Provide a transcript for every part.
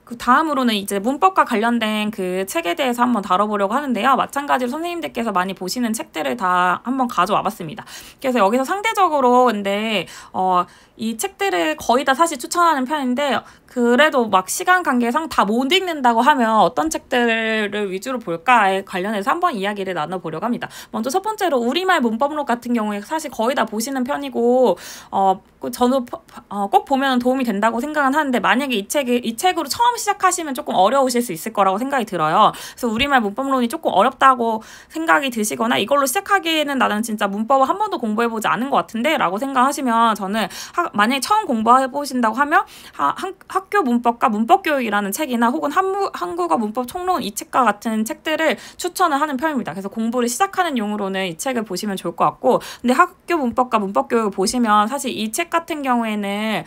그 다음으로는 이제 문법과 관련된 그 책에 대해서 한번 다뤄보려고 하는데요. 마찬가지로 선생님들께서 많이 보시는 책들을 다 한번 가져와 봤습니다. 그래서 여기서 상대적으로 근데 이 책들을 거의 다 사실 추천하는 편인데 그래도 막 시간 관계상 다 못 읽는다고 하면 어떤 책들을 위주로 볼까에 관련해서 한번 이야기를 나눠보려고 합니다. 먼저 첫 번째로 우리말 문법록 같은 경우에 사실 거의 다 보시는 편이고 저는 꼭 보면 도움이 된다고 생각은 하는데 만약에 이 책으로 처음 시작하시면 조금 어려우실 수 있을 거라고 생각이 들어요. 그래서 우리말 문법론이 조금 어렵다고 생각이 드시거나 이걸로 시작하기에는 나는 진짜 문법을 한 번도 공부해보지 않은 것 같은데 라고 생각하시면 저는 만약에 처음 공부해보신다고 하면 학교 문법과 문법교육이라는 책이나 혹은 한국어 문법 총론 이 책과 같은 책들을 추천을 하는 편입니다. 그래서 공부를 시작하는 용으로는 이 책을 보시면 좋을 것 같고 근데 학교 문법과 문법교육을 보시면 사실 이 책 같은 경우에는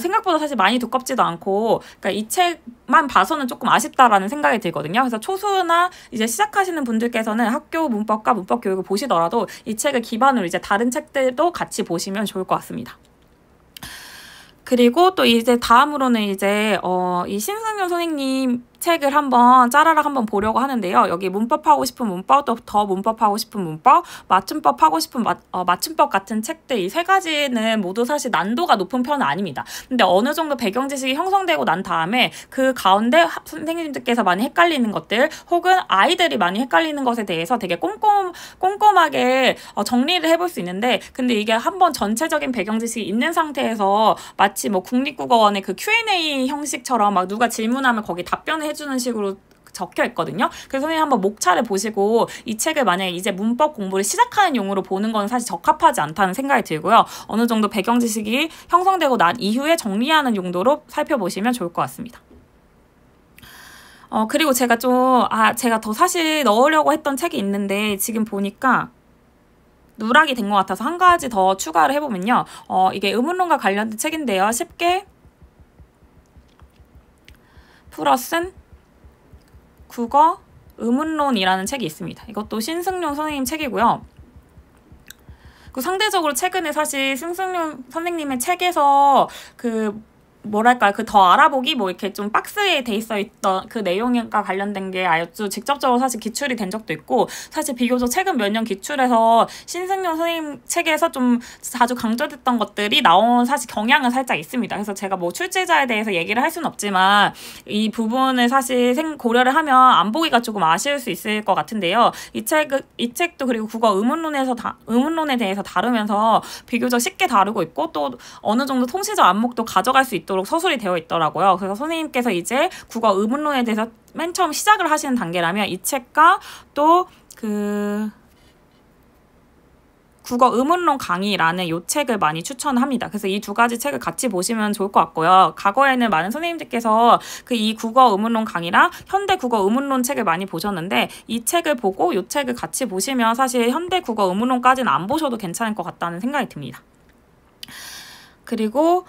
생각보다 사실 많이 두껍지도 않고 그러니까 이 책만 봐서는 조금 아쉽다라는 생각이 들거든요. 그래서 초수나 이제 시작하시는 분들께서는 학교 문법과 문법교육을 보시더라도 이 책을 기반으로 이제 다른 책들도 같이 보시면 좋을 것 같습니다. 그리고 또 이제 다음으로는 이제 이 신승윤 선생님 책을 한번 짜라락 한번 보려고 하는데요. 여기 문법하고 싶은 문법, 또 더 문법하고 싶은 문법, 맞춤법 하고 싶은 맞춤법 같은 책들 이 세 가지는 모두 사실 난도가 높은 편은 아닙니다. 근데 어느 정도 배경 지식이 형성되고 난 다음에 그 가운데 선생님들께서 많이 헷갈리는 것들 혹은 아이들이 많이 헷갈리는 것에 대해서 되게 꼼꼼하게 정리를 해볼 수 있는데 근데 이게 한번 전체적인 배경 지식이 있는 상태에서 마치 뭐 국립국어원의 그 Q&A 형식처럼 막 누가 질문하면 거기 답변을 해주는 식으로 적혀 있거든요. 그래서 선생님 한번 목차를 보시고 이 책을 만약에 이제 문법 공부를 시작하는 용으로 보는 건 사실 적합하지 않다는 생각이 들고요. 어느 정도 배경 지식이 형성되고 난 이후에 정리하는 용도로 살펴보시면 좋을 것 같습니다. 그리고 제가 제가 더 사실 넣으려고 했던 책이 있는데 지금 보니까 누락이 된 것 같아서 한 가지 더 추가를 해보면요. 이게 의문론과 관련된 책인데요. 쉽게 풀어쓴 국어 의문론이라는 책이 있습니다. 이것도 신승용 선생님 책이고요. 상대적으로 최근에 사실 신승용 선생님의 책에서 뭐랄까 더 알아보기 뭐 이렇게 좀 박스에 돼 있던 그 내용과 관련된 게 아주 직접적으로 사실 기출이 된 적도 있고 사실 비교적 최근 몇 년 기출에서 신승용 선생님 책에서 좀 자주 강조됐던 것들이 나온 사실 경향은 살짝 있습니다. 그래서 제가 뭐 출제자에 대해서 얘기를 할 수는 없지만 이 부분을 사실 고려를 하면 안 보기가 조금 아쉬울 수 있을 것 같은데요. 이 책도 그리고 국어 의문론에 대해서 다루면서 비교적 쉽게 다루고 있고 또 어느 정도 통시적 안목도 가져갈 수 있도록 서술이 되어 있더라고요. 그래서 선생님께서 이제 국어 의문론에 대해서 맨 처음 시작을 하시는 단계라면 이 책과 또 국어 의문론 강의라는 이 책을 많이 추천합니다. 그래서 이 두 가지 책을 같이 보시면 좋을 것 같고요. 과거에는 많은 선생님들께서 이 국어 의문론 강의랑 현대 국어 의문론 책을 많이 보셨는데 이 책을 보고 이 책을 같이 보시면 사실 현대 국어 의문론까지는 안 보셔도 괜찮을 것 같다는 생각이 듭니다. 그리고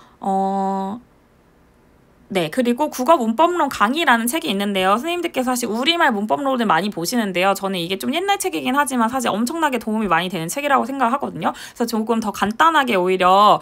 그리고 국어 문법론 강의라는 책이 있는데요. 선생님들께서 사실 우리말 문법론을 많이 보시는데요. 저는 이게 좀 옛날 책이긴 하지만 사실 엄청나게 도움이 많이 되는 책이라고 생각하거든요. 그래서 조금 더 간단하게 오히려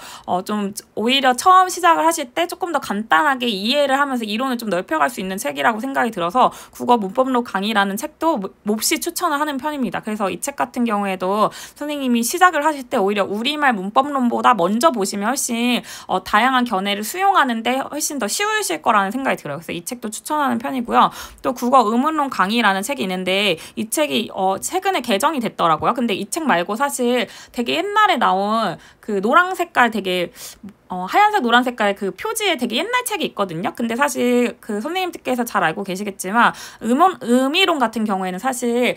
처음 시작을 하실 때 조금 더 간단하게 이해를 하면서 이론을 좀 넓혀갈 수 있는 책이라고 생각이 들어서 국어 문법론 강의라는 책도 몹시 추천을 하는 편입니다. 그래서 이 책 같은 경우에도 선생님이 시작을 하실 때 오히려 우리말 문법론보다 먼저 보시면 훨씬 다양한 견해를 수용하는데 훨씬 더 쉬우실 거라는 생각이 들어요. 그래서 이 책도 추천하는 편이고요. 또 국어 의문론 강의라는 책이 있는데 이 책이 최근에 개정이 됐더라고요. 근데 이 책 말고 사실 되게 옛날에 나온 그 노랑 색깔 되게 하얀색 노란 색깔 그 표지에 되게 옛날 책이 있거든요. 근데 사실 그 선생님들께서 잘 알고 계시겠지만 의미론 같은 경우에는 사실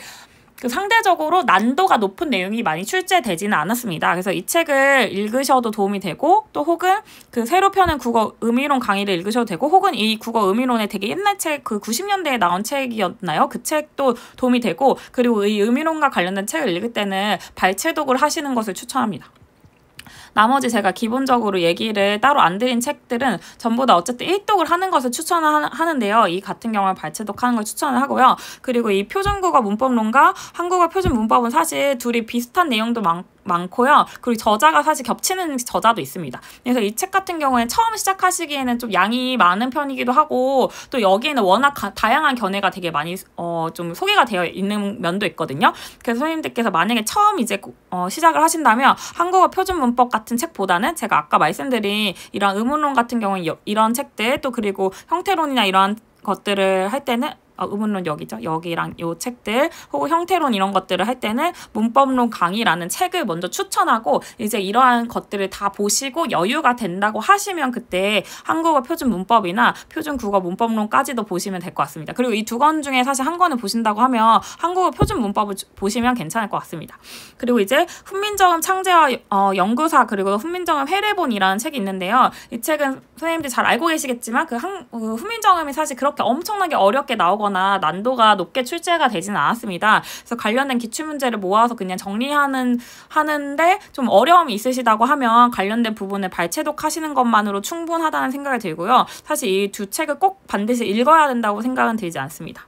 상대적으로 난도가 높은 내용이 많이 출제되지는 않았습니다. 그래서 이 책을 읽으셔도 도움이 되고 또 혹은 새로 펴낸 국어 의미론 강의를 읽으셔도 되고 혹은 이 국어 의미론의 되게 옛날 책 90년대에 나온 책이었나요? 그 책도 도움이 되고 그리고 이 의미론과 관련된 책을 읽을 때는 발췌독을 하시는 것을 추천합니다. 나머지 제가 기본적으로 얘기를 따로 안 드린 책들은 전부 다 어쨌든 일독을 하는 것을 추천을 하는데요. 이 같은 경우에 발췌독하는 걸 추천을 하고요. 그리고 이 표준국어 문법론과 한국어 표준 문법은 사실 둘이 비슷한 내용도 많고요. 그리고 저자가 사실 겹치는 저자도 있습니다. 그래서 이 책 같은 경우에는 처음 시작하시기에는 좀 양이 많은 편이기도 하고 또 여기에는 워낙 다양한 견해가 되게 많이 좀 소개가 되어 있는 면도 있거든요. 그래서 선생님들께서 만약에 처음 이제 시작을 하신다면 한국어 표준 문법 같은 책보다는 제가 아까 말씀드린 이런 의문론 같은 경우는 이런 책들 또 그리고 형태론이나 이런 것들을 할 때는 의문론 여기죠. 여기랑 요 책들 혹은 형태론 이런 것들을 할 때는 문법론 강의라는 책을 먼저 추천하고 이제 이러한 것들을 다 보시고 여유가 된다고 하시면 그때 한국어 표준 문법이나 표준 국어 문법론까지도 보시면 될 것 같습니다. 그리고 이 두 권 중에 사실 한 권을 보신다고 하면 한국어 표준 문법을 보시면 괜찮을 것 같습니다. 그리고 이제 훈민정음 창제와 연구사 그리고 훈민정음 해례본이라는 책이 있는데요. 이 책은 선생님들 잘 알고 계시겠지만 훈민정음이 사실 그렇게 엄청나게 어렵게 나오거나 난도가 높게 출제가 되지는 않았습니다. 그래서 관련된 기출문제를 모아서 그냥 하는데 좀 어려움이 있으시다고 하면 관련된 부분을 발췌독 하시는 것만으로 충분하다는 생각이 들고요. 사실 이 두 책을 꼭 반드시 읽어야 된다고 생각은 들지 않습니다.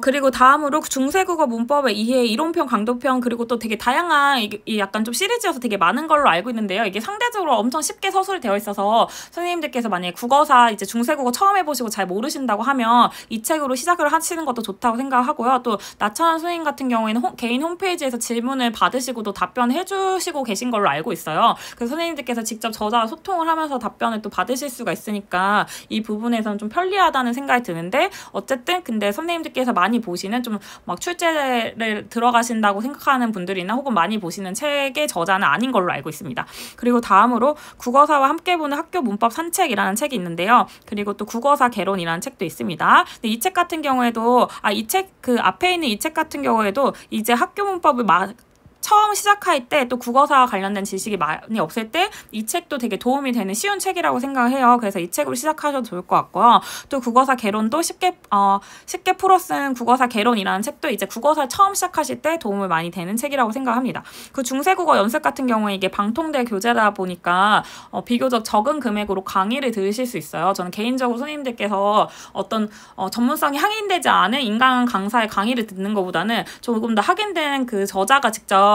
그리고 다음으로 중세국어 문법의 이해, 이론편, 강도편, 그리고 또 되게 다양한, 이 약간 좀 시리즈여서 되게 많은 걸로 알고 있는데요. 이게 상대적으로 엄청 쉽게 서술이 되어 있어서 선생님들께서 만약에 국어사 이제 중세국어 처음 해보시고 잘 모르신다고 하면 이 책으로 시작을 하시는 것도 좋다고 생각하고요. 또 나찬원 선생님 같은 경우에는 개인 홈페이지에서 질문을 받으시고도 답변해 주시고 계신 걸로 알고 있어요. 그래서 선생님들께서 직접 저자와 소통을 하면서 답변을 또 받으실 수가 있으니까 이 부분에서는 좀 편리하다는 생각이 드는데 어쨌든 근데 선생님들께서 많이 보시는 좀 막 출제를 들어가신다고 생각하는 분들이나 혹은 많이 보시는 책의 저자는 아닌 걸로 알고 있습니다. 그리고 다음으로 국어사와 함께 보는 학교 문법 산책이라는 책이 있는데요. 그리고 또 국어사 개론이라는 책도 있습니다. 근데 이 책 같은 경우에도 이 책 그 앞에 있는 이 책 같은 경우에도 이제 학교 문법을 처음 시작할 때 또 국어사와 관련된 지식이 많이 없을 때 이 책도 되게 도움이 되는 쉬운 책이라고 생각을 해요. 그래서 이 책으로 시작하셔도 좋을 것 같고요. 또 국어사 개론도 쉽게 풀어 쓴 국어사 개론이라는 책도 이제 국어사 처음 시작하실 때 도움을 많이 되는 책이라고 생각합니다. 그 중세국어 연습 같은 경우에 이게 방통대 교재다 보니까 비교적 적은 금액으로 강의를 들으실 수 있어요. 저는 개인적으로 선생님들께서 어떤 전문성이 확인되지 않은 인간 강사의 강의를 듣는 것보다는 조금 더 확인된 그 저자가 직접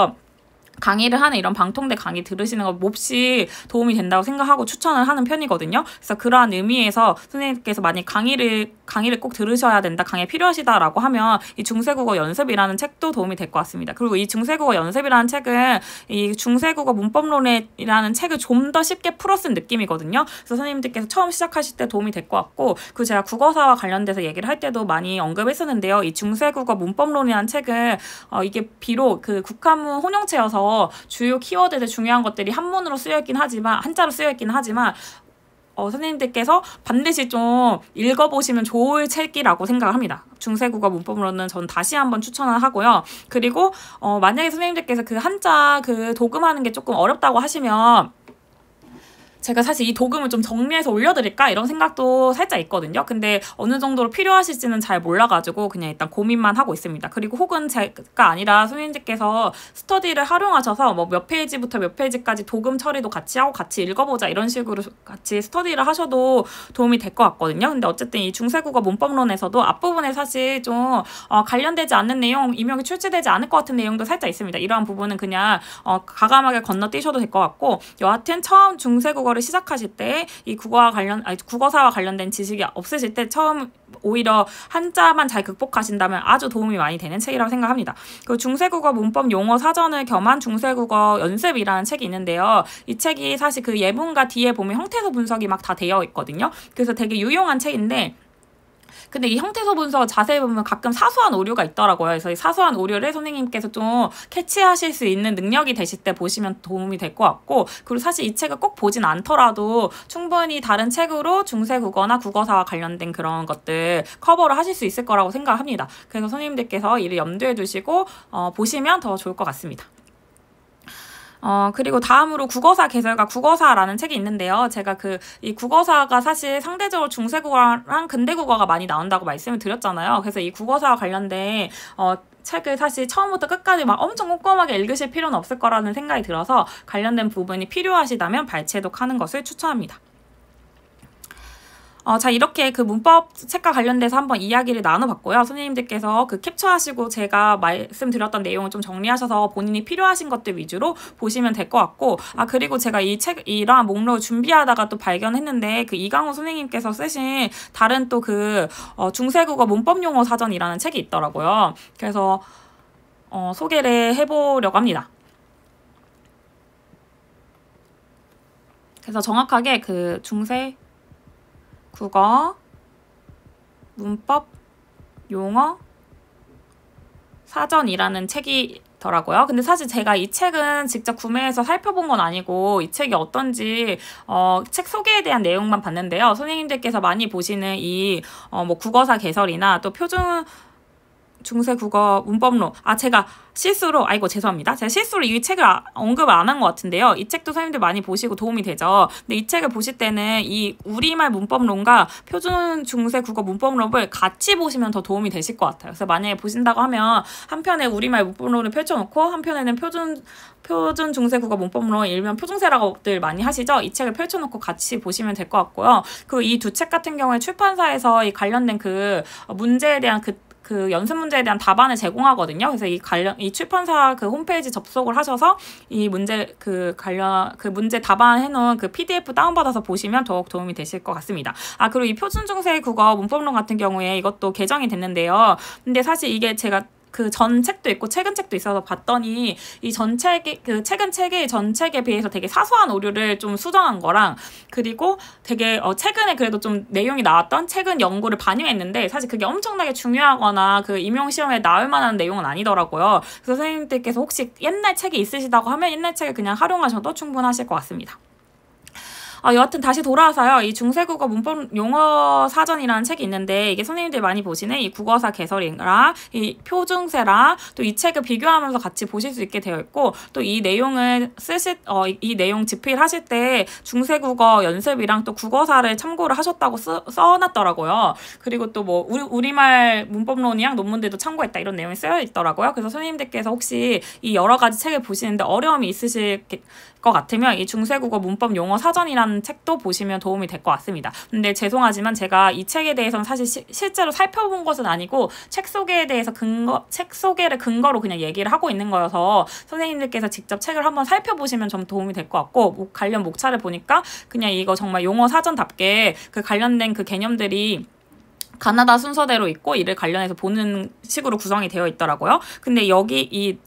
강의를 하는 이런 방통대 강의 들으시는 거 몹시 도움이 된다고 생각하고 추천을 하는 편이거든요. 그래서 그러한 의미에서 선생님께서 만약 강의를 꼭 들으셔야 된다, 강의 필요하시다라고 하면 이 중세국어 연습이라는 책도 도움이 될 것 같습니다. 그리고 이 중세국어 연습이라는 책은 이 중세국어 문법론이라는 책을 좀 더 쉽게 풀어 쓴 느낌이거든요. 그래서 선생님들께서 처음 시작하실 때 도움이 될 것 같고 그리고 제가 국어사와 관련돼서 얘기를 할 때도 많이 언급했었는데요. 이 중세국어 문법론이라는 책은 이게 비록 그 국한문 혼용체여서 주요 키워드들 중요한 것들이 한문으로 쓰여있긴 하지만 한자로 쓰여있긴 하지만 선생님들께서 반드시 좀 읽어보시면 좋을 책이라고 생각을 합니다. 중세국어 문법으로는 전 다시 한번 추천을 하고요. 그리고 만약에 선생님들께서 그 한자 그 도금하는 게 조금 어렵다고 하시면 제가 사실 이 도금을 좀 정리해서 올려드릴까 이런 생각도 살짝 있거든요. 근데 어느 정도로 필요하실지는 잘 몰라가지고 그냥 일단 고민만 하고 있습니다. 그리고 혹은 제가 아니라 선생님들께서 스터디를 활용하셔서 뭐 몇 페이지부터 몇 페이지까지 도금 처리도 같이 하고 같이 읽어보자 이런 식으로 같이 스터디를 하셔도 도움이 될 것 같거든요. 근데 어쨌든 이 중세국어 문법론에서도 앞부분에 사실 좀 관련되지 않는 내용, 임용이 출제되지 않을 것 같은 내용도 살짝 있습니다. 이러한 부분은 그냥 과감하게 건너뛰셔도 될 것 같고 여하튼 처음 중세국어를 시작하실 때 이 국어사와 관련된 지식이 없으실 때 처음 오히려 한자만 잘 극복하신다면 아주 도움이 많이 되는 책이라고 생각합니다. 그 중세국어 문법 용어 사전을 겸한 중세국어 연습이라는 책이 있는데요. 이 책이 사실 그 예문과 뒤에 보면 형태소 분석이 막 다 되어 있거든요. 그래서 되게 유용한 책인데 근데 이 형태소 분석을 자세히 보면 가끔 사소한 오류가 있더라고요. 그래서 이 사소한 오류를 선생님께서 좀 캐치하실 수 있는 능력이 되실 때 보시면 도움이 될 것 같고 그리고 사실 이 책을 꼭 보진 않더라도 충분히 다른 책으로 중세국어나 국어사와 관련된 그런 것들 커버를 하실 수 있을 거라고 생각합니다. 그래서 선생님들께서 이를 염두에 두시고 보시면 더 좋을 것 같습니다. 그리고 다음으로 국어사 개설과 국어사라는 책이 있는데요. 제가 이 국어사가 사실 상대적으로 중세국어랑 근대국어가 많이 나온다고 말씀을 드렸잖아요. 그래서 이 국어사와 관련된, 책을 사실 처음부터 끝까지 막 엄청 꼼꼼하게 읽으실 필요는 없을 거라는 생각이 들어서 관련된 부분이 필요하시다면 발췌독하는 것을 추천합니다. 자, 이렇게 그 문법 책과 관련돼서 한번 이야기를 나눠봤고요. 선생님들께서 캡처하시고 제가 말씀드렸던 내용을 좀 정리하셔서 본인이 필요하신 것들 위주로 보시면 될 것 같고, 그리고 제가 이러한 목록을 준비하다가 또 발견했는데, 이강호 선생님께서 쓰신 다른 또 중세국어 문법용어 사전이라는 책이 있더라고요. 그래서, 소개를 해보려고 합니다. 그래서 정확하게 국어, 문법, 용어, 사전이라는 책이더라고요. 근데 사실 제가 이 책은 직접 구매해서 살펴본 건 아니고 이 책이 어떤지 책 소개에 대한 내용만 봤는데요. 선생님들께서 많이 보시는 국어사 개설이나 또 표준 중세국어 문법론. 제가 실수로 이 책을 언급을 안 한 것 같은데요. 이 책도 선생님들 많이 보시고 도움이 되죠. 근데 이 책을 보실 때는 이 우리말 문법론과 표준 중세국어 문법론을 같이 보시면 더 도움이 되실 것 같아요. 그래서 만약에 보신다고 하면 한편에 우리말 문법론을 펼쳐놓고 한편에는 표준 중세국어 문법론, 일명 표중세라고들 많이 하시죠. 이 책을 펼쳐놓고 같이 보시면 될 것 같고요. 이 두 책 같은 경우에 출판사에서 이 관련된 문제에 대한 연습 문제에 대한 답안을 제공하거든요. 그래서 이 출판사 홈페이지 접속을 하셔서 이 문제 문제 답안 해놓은 PDF 다운받아서 보시면 더욱 도움이 되실 것 같습니다. 그리고 이 표준중세 국어 문법론 같은 경우에 이것도 개정이 됐는데요. 근데 사실 이게 제가 전 책도 있고 최근 책도 있어서 봤더니 이 최근 책이 전 책에 비해서 되게 사소한 오류를 좀 수정한 거랑, 그리고 되게 최근에 그래도 좀 내용이 나왔던 최근 연구를 반영했는데 사실 그게 엄청나게 중요하거나 임용 시험에 나올 만한 내용은 아니더라고요. 그래서 선생님들께서 혹시 옛날 책이 있으시다고 하면 옛날 책을 그냥 활용하셔도 충분하실 것 같습니다. 여하튼 다시 돌아와서요. 이 중세국어 문법 용어 사전이라는 책이 있는데 이게 선생님들 많이 보시는 이 국어사 개설이랑 이 표중세랑 또 이 책을 비교하면서 같이 보실 수 있게 되어 있고, 또 이 내용을 이 내용 집필하실 때 중세국어 연습이랑 또 국어사를 참고를 하셨다고 써놨더라고요. 그리고 또 우리말 문법론이랑 논문들도 참고했다 이런 내용이 쓰여 있더라고요. 그래서 선생님들께서 혹시 이 여러 가지 책을 보시는데 어려움이 있으실 것 같으면 이 중세국어 문법 용어 사전이라는 책도 보시면 도움이 될 것 같습니다. 근데 죄송하지만 제가 이 책에 대해서는 사실 실제로 살펴본 것은 아니고 책 소개를 근거로 그냥 얘기를 하고 있는 거여서 선생님들께서 직접 책을 한번 살펴보시면 좀 도움이 될 것 같고, 관련 목차를 보니까 그냥 이거 정말 용어 사전답게 관련된 개념들이 가나다 순서대로 있고 이를 관련해서 보는 식으로 구성이 되어 있더라고요. 근데 여기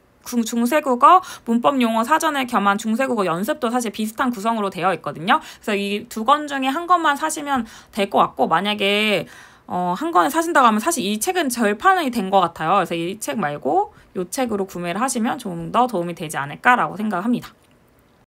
중세국어 문법 용어 사전을 겸한 중세국어 연습도 사실 비슷한 구성으로 되어 있거든요. 그래서 이 두 권 중에 한 권만 사시면 될 것 같고, 만약에 한 권을 사신다고 하면 사실 이 책은 절판이 된 것 같아요. 그래서 이 책 말고 이 책으로 구매를 하시면 좀 더 도움이 되지 않을까라고 생각합니다.